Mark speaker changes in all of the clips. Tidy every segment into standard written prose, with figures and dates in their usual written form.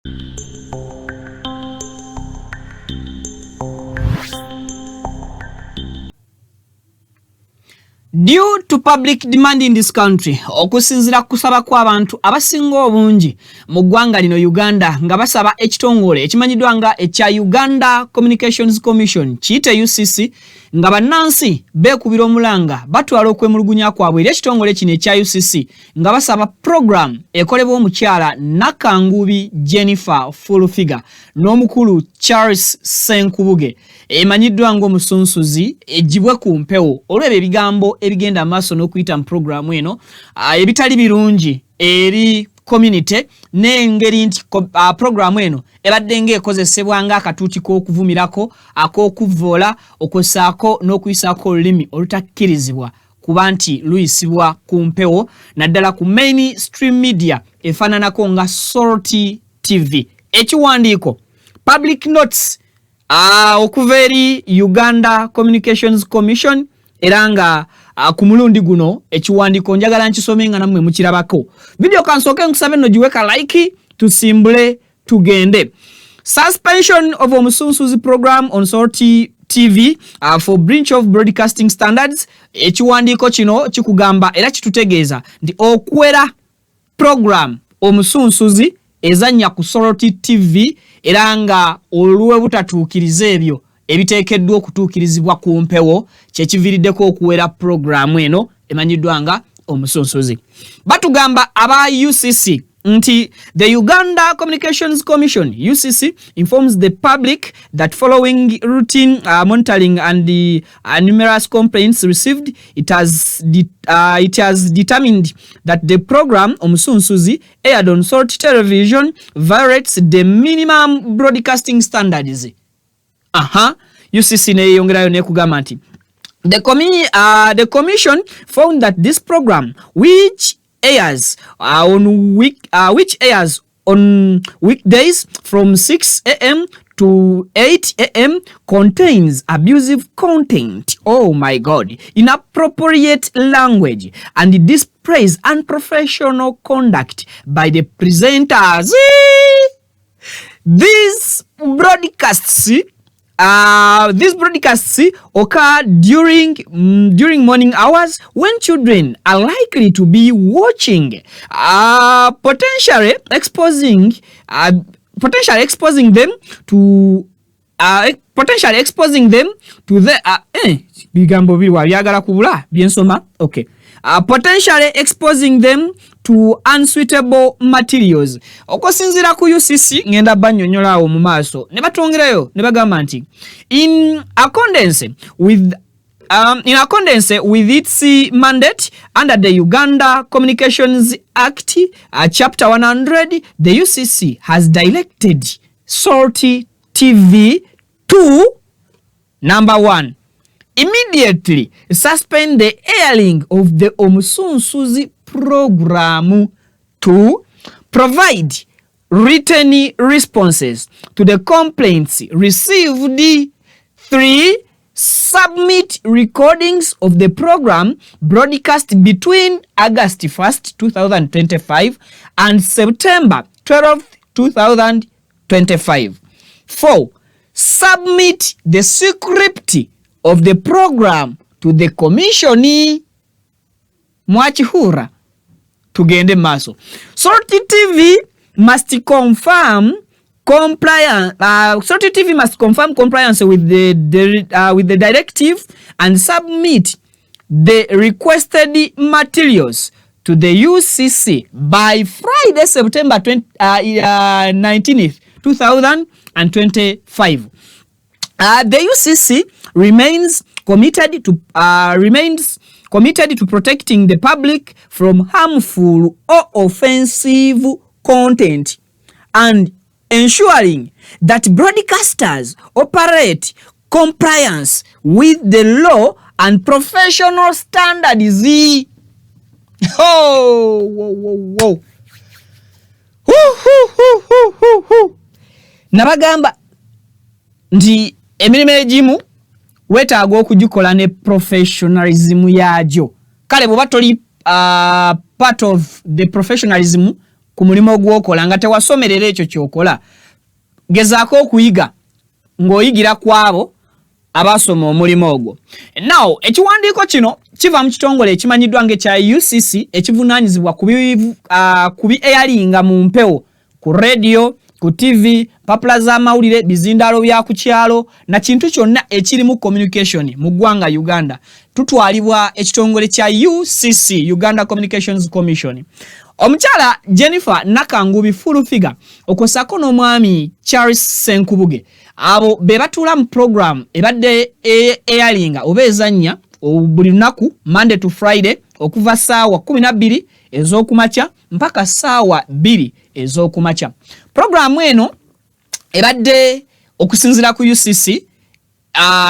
Speaker 1: Due to public demand in this country, okusinzira kusaba kw'abantu abasinga obungi mu ggwanga lino Uganda nga basaba ekitongole ekimanyiddwa nga ekya Uganda Communications Commission kiyite UCC nga bannansi beekubira omulanga batwala okwemulugunya kwabwe eri ekitongole kino ekya UCC nga basaba program ekolebwa omukyala Nakangubi Jennifer Fullfigure n'omukulu Charles Senkubuge emanyiddwa ng'omusunsuzi ejjibwe ku mpewo olw'ebyo ebigambo ebigenda amaaso n'okuyita mu programu eno ebitali birungi eri community n'engeri nti programu eno ebadde ng'ekozesebwa ng'akatuuti k'okuvumirako ak'okuvvoola okwosaako n'okuyisaako olulimi olutakkirizibwa kuba nti luyisibwa ku mpewo naddala ku mainstream media efaananako nga Salty TV. Ekiwandiiko public notes okuva eri Uganda Communications Commission era nga ku mulundi guno ekiwandiiko njagala nkisome nga nammwe mukirabako. Video kansooke nkusabe nno giweka like tusimbule tugende. Suspension of omusunsuzi program on Salty TV for breach of broadcasting standards. Ekiwandiiko kino kikugamba era kitutegeeza nti okuwera program omusunsuzi ezannya ku Salty TV era nga olw'obutatuukiriza ebyo ebiteekeddwa okutuukirizibwa ku mpewo kyekiviiriddeko okuwera programu eno emanyiddwa nga omusunsuzi. Batugamba aba UCC nti the Uganda Communications Commission UCC informs the public that following routine monitoring and the numerous complaints received, it has determined that the program Omusunsuzi aired on Salty Television violates the minimum broadcasting standards. UCC neyongerayo nekugamba nti the commission found that this program which airs on weekdays from 6 a.m. to 8 a.m. contains abusive content. Oh my God. Inappropriate language and displays unprofessional conduct by the presenters. These broadcasts occur during morning hours when children are likely to be watching, potentially exposing them to the bigambo biwa byagala kubula byensoma. Okay. Potentially exposing them to unsuitable materials. Okusinzira ku UCC ngenda bannyonnyolaawo mu maaso ne batongerayo ne bagamba nti in accordance with its mandate under the Uganda Communications Act, Chapter 100, the UCC has directed Salty TV to number 1. Immediately suspend the airing of the Omusunsuzi program. 2. Provide written responses to the complaints received. 3. Submit recordings of the program broadcast between August 1st, 2025 and September 12th, 2025. 4. Submit the script of the program to the commission. Mwachihura tugende maso. Salty TV must confirm compliance. Salty TV must confirm compliance with the directive and submit the requested materials to the UCC by Friday, September 19th, 2025. The UCC remains committed to protecting the public from harmful or offensive content and ensuring that broadcasters operate compliance with the law and professional standards. Nabagamba nti emirimu egimu wetaaga okugikola ne professionalism yajo. Kale bw'oba toli part of the professionalism ku mulimo gw'okola nga tewasomerera ekyo ky'okola, gezaako okuyiga ng'oyigira kwabo abasoma omulimo ogwo. Now ekiwandiiko kino kiva mu kitongole ekimanyiddwa ng'ekya UCC ekivunaanyizibwa ku bi airinga mu mpewo ku radio, ku TV, papula z'amawulire, bizindaalo bya ku kyalo na kintu kyonna ekiri mu communication mu ggwanga Uganda tutwalibwa ekitongole kya UCC, Uganda Communications Commission. Omukyala Jennifer Nakangubi full figure okosako n'omwami Charles Senkubuge abo be batuula mu program ebadde airinga oba ezannya buli lunaku Monday to Friday okuva ssaawa 12 ez'okumakya mpaka ssaawa 2 ez'okumakya. Programu eno ebadde okusinzira ku UCC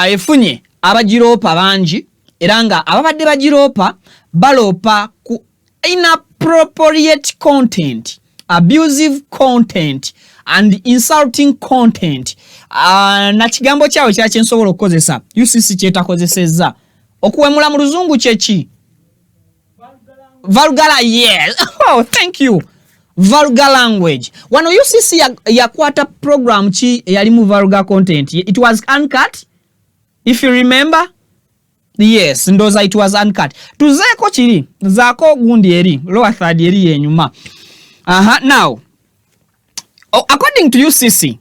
Speaker 1: efunye abagiroopa bangi era nga ababadde bagiroopa baloopa ku inappropriate content, abusive content and insulting content. Na kigambo kyawe kyaki nsobola okukozesa UCC kyetakozesezza okuwemula mu luzungu kyeki vulgar. Yes. Oh, thank you. Vulgar language. Wano UCC yakwata program ki yali mu vulgar content. It was uncut, if you remember. Yes, ndoza it was uncut. Tuzeeko kiri zaako gundi eri lower third eri yenyuma. Now according to UCC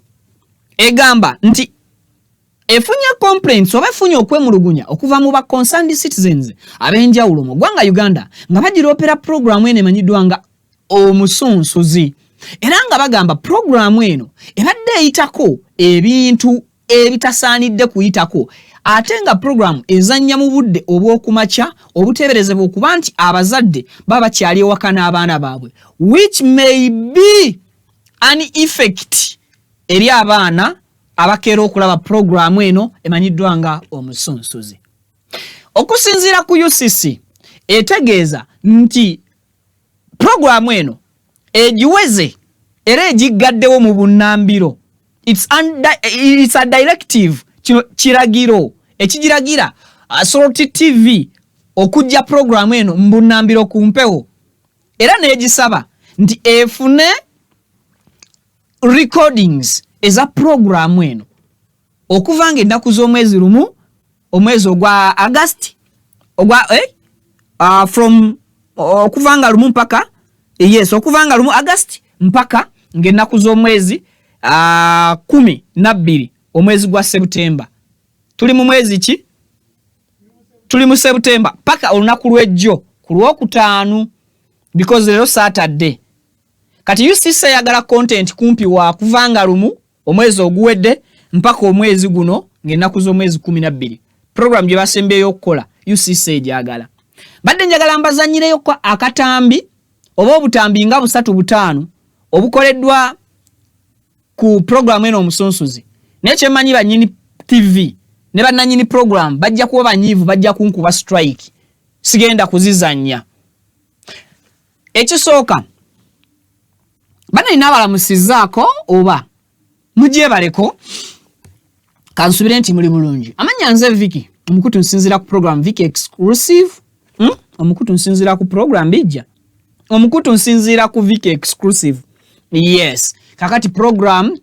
Speaker 1: egamba nti efunye complaints oba efunye okwemulugunya okuva mu ba concerned citizens abenjawulo mu ggwanga Uganda nga bagiroopera programu eno emanyiddwa nga omusunsuzi, era nga bagamba programu eno ebadde eyitako ebintu ebitasaanidde kuyitako ate nga programu ezannya mu budde obw'okumakya obuteeberezebwa okuba nti abazadde baba bakyali ewaka n'abaana baabwe, which may be an effect eri abaana abakeera okulaba programu eno emanyiddwa nga omusunsuzi. Okusinziira ku UCC etegeeza nti programu eno egiweze era egigaddewo mu bunnambiro. It's a directive, kiragiro ekigiragira Assorti TV okujja programu eno mu bunnambiro ku mpewo era n'egisaba nti efune recordings eza programu eno okuva nga ennaku z'omwezi lumu, omwezi ogwa August from okuva nga lumu mpaka okuva nga lumu August mpaka ng'ennaku z'omwezi 12 omwezi gwa September. Tuli mu mwezi ki? Tuli mu September paka olunaku lw'ejjo ku Lwokutaano because leero Saturday. Kati UCC yagala content kumpi wa kuvanga lumu omwezi oguwedde mpaka omwezi guno ng'ennaku z'omwezi 12. Program gye basembeyo okukola UCC ejagala. Badde njagala mbazanyireyo kwa akatambi oba obutambi nga 3-5 obukoleddwa ku program eno omusunsuzi. Naye kyemanyi bannyini TV ne bannanyini program bajja kuba banyiivu, bajja kunkuba strike. Sigenda kuzizannya. Ekisooka bana inabalamusizaako oba mugyebaleko kansubire nti muli bulungi. Amanya nze Vicky omukutu nsinzira ku program Vicky exclusive. Omukutu nsinzira ku program bijja. Omukutu nsinzira ku Vicky exclusive. Yes. Kakati program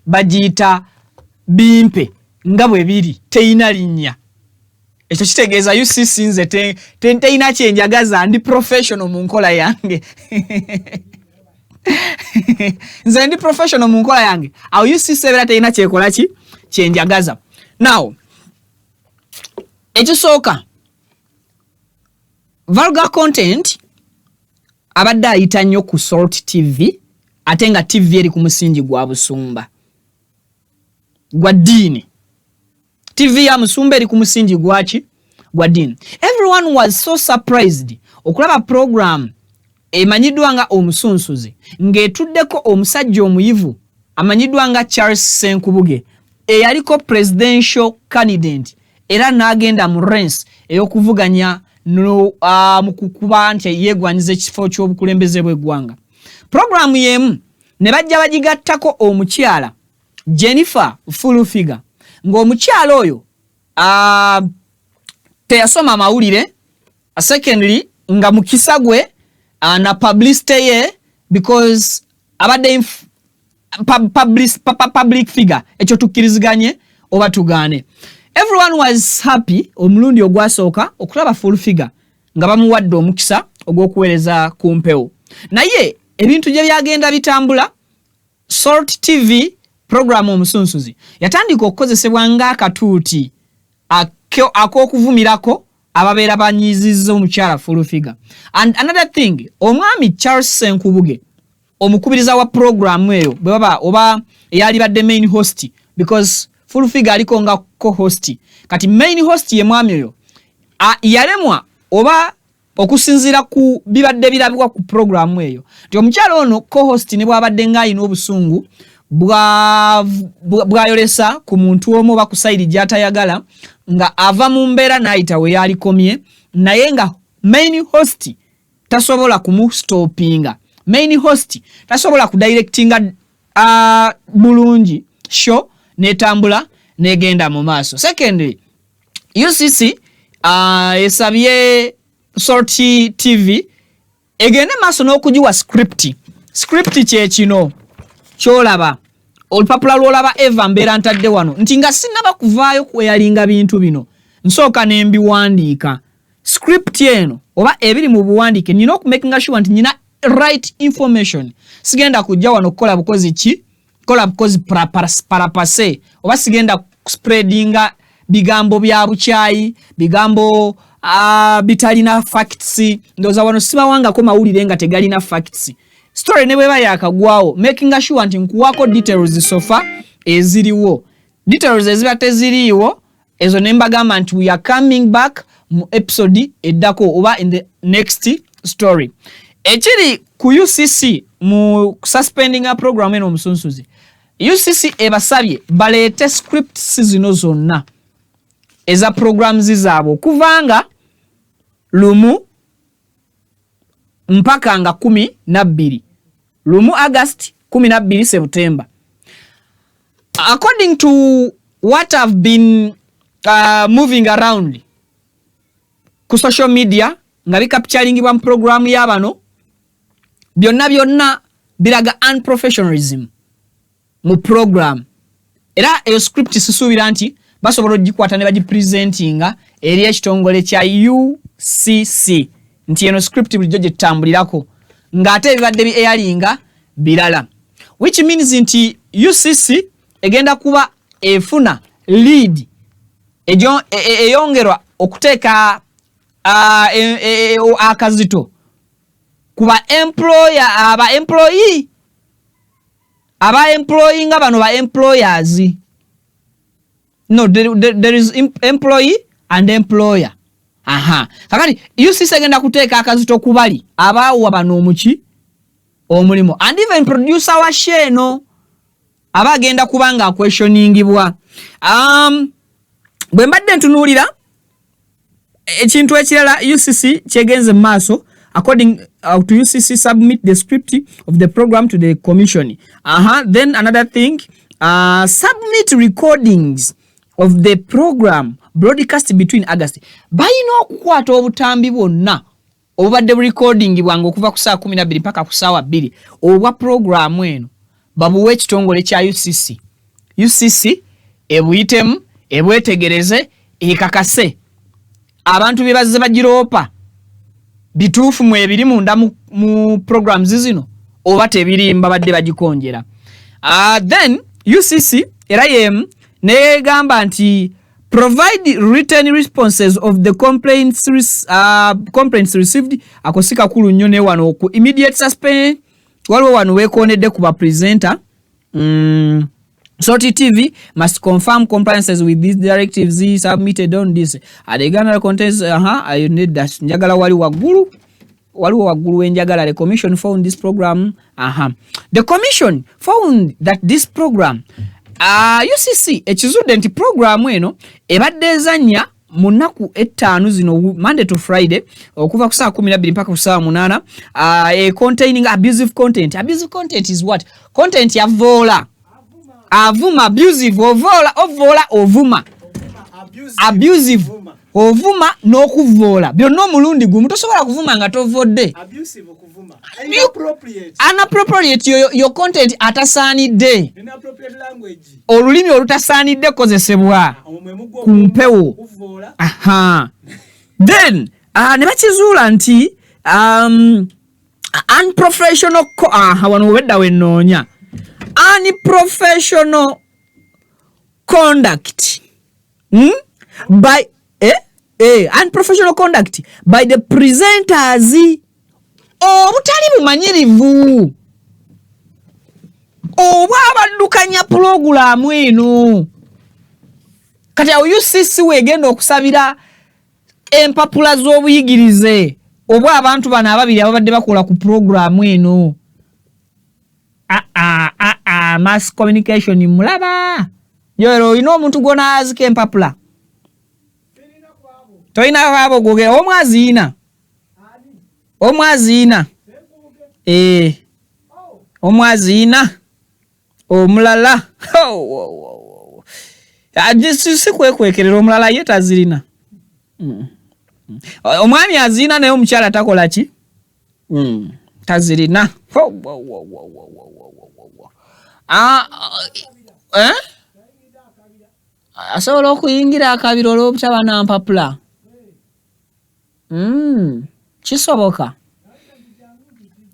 Speaker 1: bagiyita bimpe nga bwe biri teyina linnya. Ekyo kitegeeza UCC nze teyina kyenjagaza ndi professional mu nkola yange. Nze ndi professional mu nkola yange. Awo UCC ebera teyina kyekola ki kyenjagaza. Now ekisooka vulgar content abadde ayita nnyo ku Salt TV ate nga TV eri ku musingi gwa busumba gwa ddiini. TV ya musumba eri ku musingi gwaki gwa ddiini. Everyone was so surprised okulaba program emanyiddwa nga omusunsuzi ng'etuddeko omusajja omuyivu amanyiddwa nga Charles Senkubuge eyaliko presidential candidate era n'agenda mu race ey'okuvuganya mu kukuba nti yeegwanyiza ekifo ky'obukulembeze bw'eggwanga. Programu y'emu ne bajja bagigattako omukyala Jennifer full figure ng'omukyala oyo teyasoma mawulire, secondly nga mukisa gwe na publicity ye because abadde public figure ekyo tukkiriziganye oba tugaane. Everyone was happy omulundi ogwasooka okulaba full figure nga bamuwadde omukisa ogw'okuweereza ku mpewo. Naye ebintu gye byagenda bitambula, Salt TV program omusunsuzi yatandika okukozesebwa ng'akatuuti ak'okuvumirako ababeera banyizizza omukyala full figure. And another thing, omwami Charles Senkubuge omukubiriza wa program eyo bwe baba oba yali badde main host, because full figure aliko nga co-host. Kati main host ye mwami oyo yalemwa oba okusinzira ku bibadde birabikwa ku program eyo nti omukyala ono co-host ne bwabadde ng'alina obusungu bwayolesa ku muntu omu oba ku side gy'atayagala nga ava mu mbeera n'ayita we yalikomye, naye nga main host tasobola kumustopinga, main host tasobola kudirectinga bulungi show netambula negenda mu maaso. Secondly, UCC esabye Salt TV egende maaso n'okugiwa script kye kino kyolaba olupapula lwolaba Eva mbeera ntadde wano nti nga sinaba kuvaayo kweyalinga bintu bino nsooka ne mbiwandiika. Script eno oba ebiri mu buwandiike nina okumakinga sure nti nina right information. Sigenda kujja wano kukola bukozi parapase oba sigenda spreadinga bigambo bya buchayi, bigambo bitalina facts. Ndoza wano sibawangako mawulire nga tegalina facts. Story ne bweba yakagwawo making sure nti nkuwako details sofa eziriwo. Details eziba teziriwo ezo nembagamba nti we are coming back mu episode eddako oba in the next story. Ekiri ku UCC mu suspending a program eno omusunsuzi, UCC ebasabye baleete scripts zino zonna eza programs zaabo kuvanga lumu mpaka nga 12 lumu August 12 September. According to what I've been moving around ku social media nga bicapturingibwa mu program y'abano byonna biraga unprofessionalism mu program. Era eyo script sisuubira nti basobola ogikwata ne bagipresentinga eri ekitongole kya UCC nti eno script bulijjo gye tutambulirako ng'ate ebibadde byalinga birala, which means nti UCC egenda kuba efuna lead eyongerwa okuteeka akazito kuba employer aba employee nga bano ba employers. No, there is employee and employer. Kakati UCC agenda kuteeka akazito kubali abaawa bano omuki omulimu, and even producer wa sheno aba agenda kubanga questioningibwa. Bwe mbadde ntunuulira ekintu ekirala UCC kyegenze maaso. According to UCC, submit the script of the program to the commission. Then another thing, submit recordings of the program broadcast between August. Bayina okukwata obutambi bwonna obubadde recording bwange okuva ku saa 12 mpaka ku saa 2 obwa program eno babuwe ekitongole kya UCC. UCC ebuyitemu ebwetegereze ekakase abantu bye bazze bagiroopa bituufu mu ebiri munda mu programs zino oba tebirimba badde bagikonjera. Then UCC era yem negamba nti provide written responses of the complaints received. Akosika kulu nnyo ne wano ku immediate suspend waliwo wano wekonedde ku ba presenter. Salt TV must confirm compliances with these directives submitted on this. The Uganda contains I need that. Njagala waliwo waggulu enjagala. The commission found this program. The commission found that this program UCC ekizudde nti program eno ebadde ezannya mu nnaku 5 zino Monday to Friday okuva ku saa 12 mpaka ku saa 8 containing abusive content. Abusive content is what? Content ya vola avuma, abusive, ovola, ovuma, abusive, ovuma n'okuvoola byonna omulundi gumu tosobola kuvuma nga tovodde.
Speaker 2: Abusive okuvuma.
Speaker 1: Inappropriate your content atasaanidde.
Speaker 2: Inappropriate language.
Speaker 1: Olulimi olutasaanidde kozesebwa ku mpewo. Then ne bakizuula nti unprofessional wano webedda wennoonya unprofessional conduct by unprofessional conduct by the presenters obutali bumanyirivu oba abaddukanya pulogulaamu eno. Kati awo UCC weegenda okusabira empapula z'obuyigirize oba abantu bano ababiri ababadde bakola ku pulogulaamu eno. Mass communication mulaba yero olina omuntu gonaazika empapula toyina kwabo goge omwaziina omwaziina omulala si kwekwekerera omulala ye tazirina. Omwami aziina naye omukyala takola ki? Tazirina. Asobola okuyingira akabiro olw'obutaba na mpapula. Kisoboka.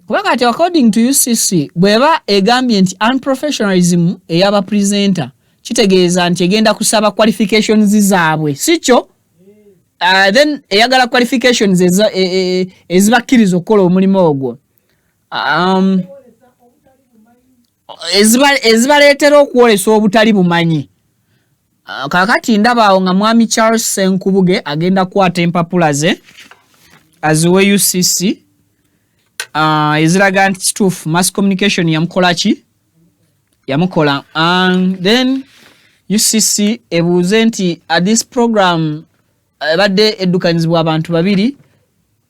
Speaker 1: Kuba kati according to UCC bweba egambye nti unprofessionalism eyaba presenter kitegeeza nti egenda kusaba qualifications zaabwe sikyo. Then eyagala qualifications ezibakkiriza okukola omulimu ogwo. Ezibaleetera okuwolesa obutali bumanyi. Kakati ndabaawo nga mwami Charles Senkubuge agenda kukwata empapula ze aziwe UCC eziraga nti kituufu mass communication yamukola ki? Yamukola. Then UCC ebuuze nti this program badde eddukanyizibwa abantu babiri,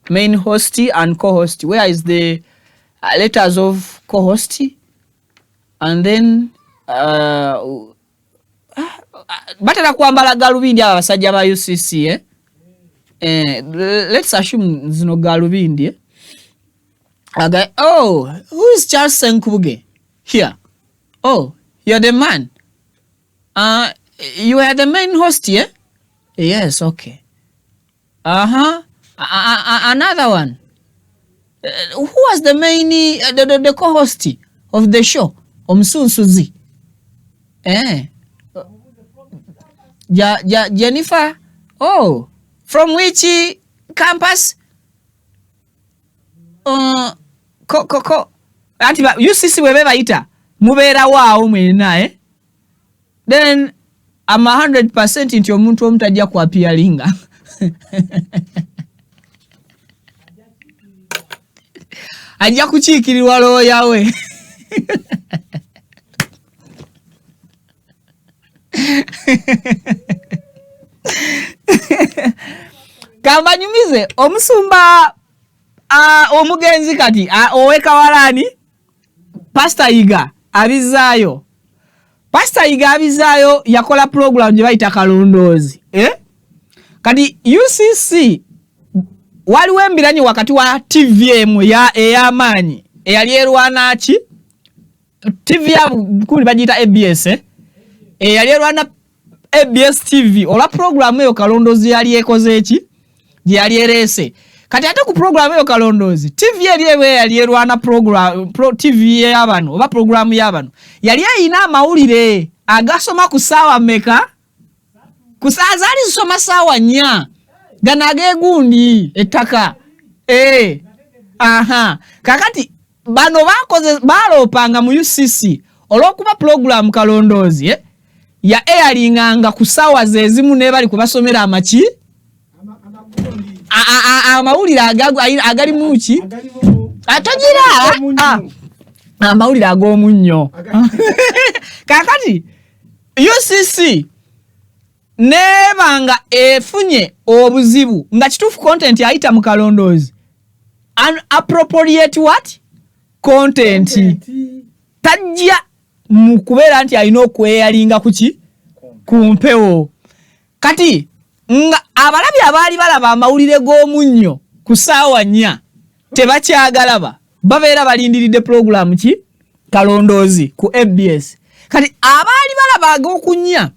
Speaker 1: main host and co-host. Where is the letters of co-host? And then batera kwambala galubindi aba basajja ba UCC let's assume zino galubindi who is Charles Senkubuge here? Oh, you're the man. You are the main host here? Yes, okay. Another one. Who was the main the co-host of the show? Omsunsuzi. Jennifer. Oh, from which campus? Anti UCC webe bayita mubeera waawo mwena then I'm 100% nti omuntu omutajja ku appearinga. Ajja kukiikirirwa looya we. Kambanyumize omusumba omugenzi kati owekawalani Pastor Iga abizaayo. Pastor Iga abizaayo yakola program gye bayita Kalondoozi. Kati UCC waliwo embiranyi wakati wa TVM ey'amaanyi eyali erwana ki? TV ya kuli bagiyita ABS eyali erwana ABS TV olwa program eyo Kalondoozi yali ekoze eki? Gye yali ereese. Kati ate ku program eyo Kalondoozi TV eriwe yali erwana program TV y'abano oba program y'abano yali ayina amawulire agasoma ku saawa meka? Ku saa zaali zisoma saawa 4 gano ageegundi ettaka. Kakati bano bakoze baloopanga mu UCC olw'okuba program Kalondoozi ya airinganga ku saawa zezimu ne bali kubasomera amaki amawulire agali muki atogira amawulire ag'omunnyo. Kakati UCC nebanga efunye obuzibu nga kituufu content ayita mu Kalondoozi unappropriate what content tajja mu kubeera nti alina okweyalinga kuki ku mpewo. Kati nga abalabi abaali balaba amawulire g'omunnyo ku ssaawa 4 tebakyagalaba babeera balindiridde pulogulaamu ki kalondoozi ku ABS. Kati abaali balaba ag'okunnya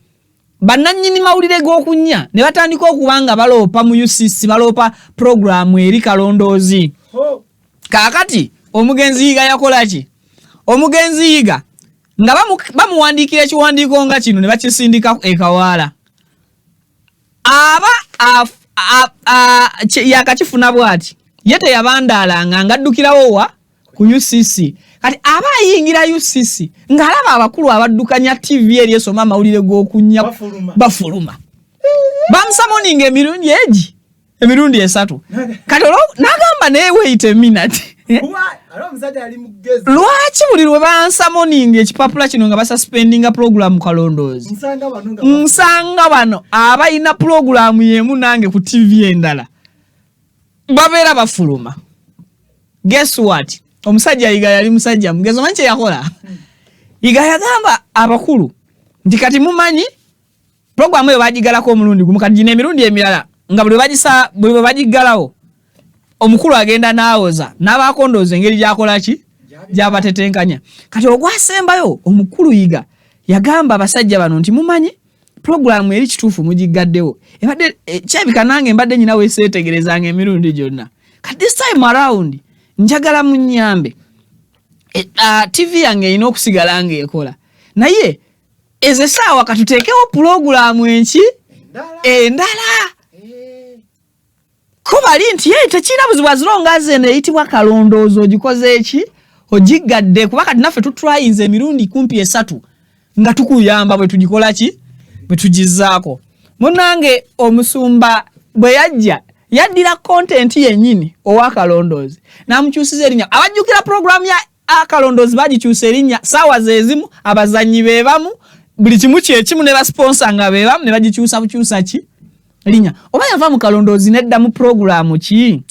Speaker 1: bannannyini mawulire g'okunnya ne batandika okuba nga baloopa mu UCC baloopa pulogulaamu eri kalondoozi. Kaakati omugenzi yiga yakola ki? Omugenzi yiga nga bamuwandiikira ekiwandiiko nga kino ne bakisindika ekawaala. Yakakifuna bw'ati ye teyabandaalanga ng'addukirawo wa ku UCC. Kati aba ayingira UCC ng'alaba abakulu abaddukanya TV eri esoma amawulire g'okunnya bafuluma. Bamusamoninga emirundi 3. Kati n'agamba naye wait a minute. Lwaki buli lwe bansamoninga ekipapula kino nga basuspendinga pulogulaamu kalondoozi? Nsanga bano abalina pulogulaamu y'emu nange ku TV endala babeera bafuluma. Guess what? Omusajja yiga yali musajja mugezo manche yakola. Yiga yagamba abakulu nti kati mumanyi pulogulaamu eyo bagigalako omulundi gumu kati gino emirundi emirala nga buli bwe bagigalawo omukulu agenda n'awoza n'abakondooza engeri gyakola ki gyabatetenkanya. Kati ogwasembayo omukulu yiga yagamba abasajja bano nti mumanyi pulogulaamu eri kituufu mugigaddewo ebadde kyebika nange mbadde nyina weeseetegerezanga emirundi gyonna. Kati this time around njagala munnyambe TV yange erina okusigala ng'ekola naye ezo essaawa katuteekewo pulogulaamu enki endala. Ko bali nti tekirina buzibu zironga zeno eyitibwa kalondoozi ogikoze eki ogigadde kuba kati naffe tutryinze emirundi kumpi 3 nga tukuyamba bwe tugikola ki bwe tugizaako. Munange omusumba bwe yaddira content yennyini owa kalondoozi n'amukyusiza erinnya. Abajjukira pulogulaamu ya kalondoozi bagikyusa erinnya ssaawa zezimu abazannyi be bamu buli kimu kyekimu ne basponsa nga be bamu ne bagikyusa bukyusa ki linya. Oba yava mu kalondoozi nedda mu pulogulaamu ki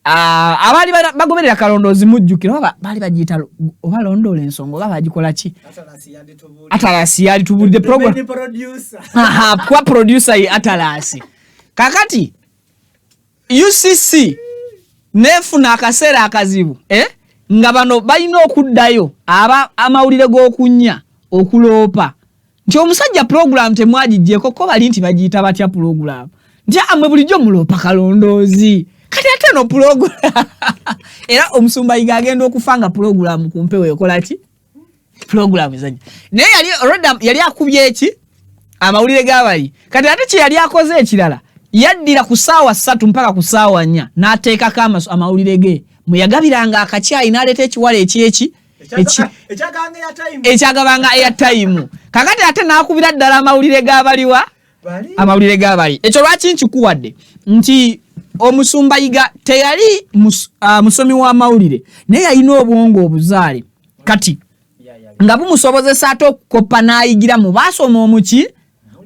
Speaker 1: abaali bagoberera kalondoozi mujjukira oba baali bagiyita oba londoola ensonga oba bagikola ki Atalasi yali tubulidde pulogulaamu kuba producer ye Atalasi. Kakati UCC nefuna akaseera akazibu nga bano balina okuddayo amawulire g'okunnya okuloopa nti omusajja pulogulaamu temwagijjeko ko bali nti bagiyita batya pulogulaamu nti amwe bulijjo muloopa kalondoozi kati ate no pulogulaamu era omusumba yiga agenda okufanga pulogulaamu ku mpewo ekola ki pulogulaamu ezajja naye yali akubye eki amawulire g'abali. Kati ate kye yali akoze ekirala yaddira ku ssaawa 3 mpaka ku ssaawa 4 n'ateekako amawulire ge muyagabiranga akacyayi n'aleeta ekiwala ekyeki ekyagabanga airtime. Kakati ate n'akubira ddala amawulire g'abaliwa amawulire g'abali. Ekyo lwaki nkikuwadde nti omusumba yiga teyali musomi w'amawulire naye yalina obwongo obuzaale kati nga bumusobozesa ate okukoppa n'ayigira mu baasoma omuki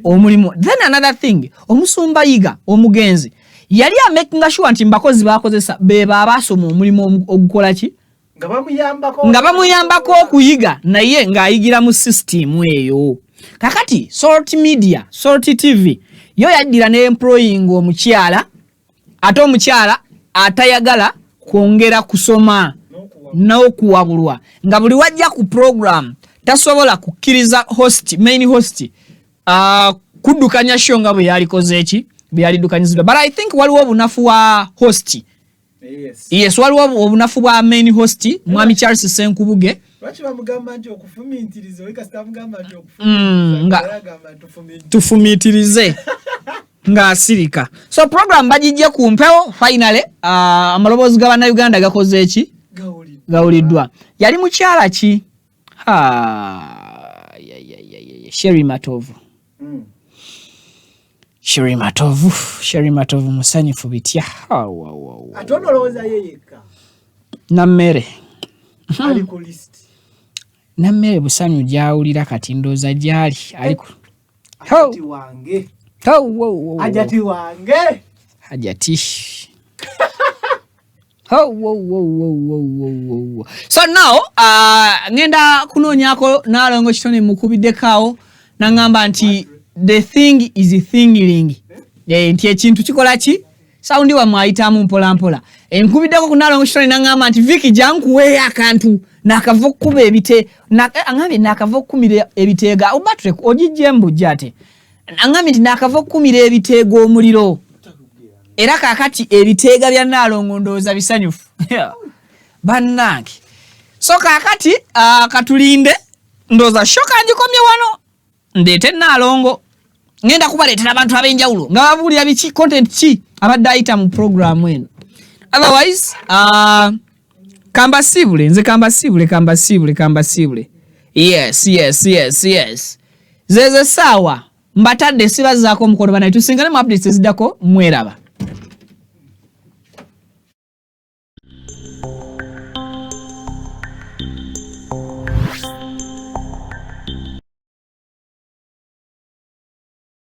Speaker 1: omulimu. Then another thing omusumba yiga omugenzi yali amakinga sure nti mbakozi bakozesa beba abasoma omulimu ogukola ki nga bamuyambako okuyiga naye ng'ayigira mu system eyo. Kakati Salt Media, Salt TV yo yaddira ne employing omukyala ate omukyala atayagala kwongera kusoma n'okuwabulwa nga buli wajja ku program tasobola kukkiriza main host kuddukanya show nga bwe yalikoze eki bwe yalidukanyizibwa. But I think waliwo obunafu wa host. Yes, waliwo obunafu bwa main host Mwami Charles Senkubuge.
Speaker 2: Lwaki bamugamba nti okufumiitiriza oyi kasita mugamba nti
Speaker 1: tufumiitirize nga asirika. So program bagijje ku mpewo finally amaloboozi ga bannayuganda gakoze eki gawuliddwa. Yali mukyala ki Sherry Matovu. Sherry Matovu musanyufu bitya
Speaker 2: atonolowooza yeyeka
Speaker 1: nammere
Speaker 2: ali ku list
Speaker 1: nammere busanyu gyawulira kati ndooza gyali aliku
Speaker 2: ajati wange
Speaker 1: ajati So now ngenda kunoonyako nalongo kitone mukubiddekaawo nangamba nti the thing is thingling nti ekintu kikola ki saundi wa mwaitamu mpola enkubiddeko ku Nalongo Shitoni nangamba nti Vicky jankuweeyo akantu nakava okukuba angambye nakava okukumira ebiteega obatule ogijje mbujja ate angambye nti nakava okukumira ebiteega omuliro era kakati ebiteega bya Nalongo ndowooza bisanyufu bannange so kakati katulinde ndowooza shoka ngikomye wano ndeete Nalongo ngenda kubaleetera abantu ab'enjawulo nga babuulira biki content ki abadde ayita mu program eno otherwise kambasibule yes zeze sawa mbatadde sibazaako omukono banaye tusingane mu updates eziddako mweraba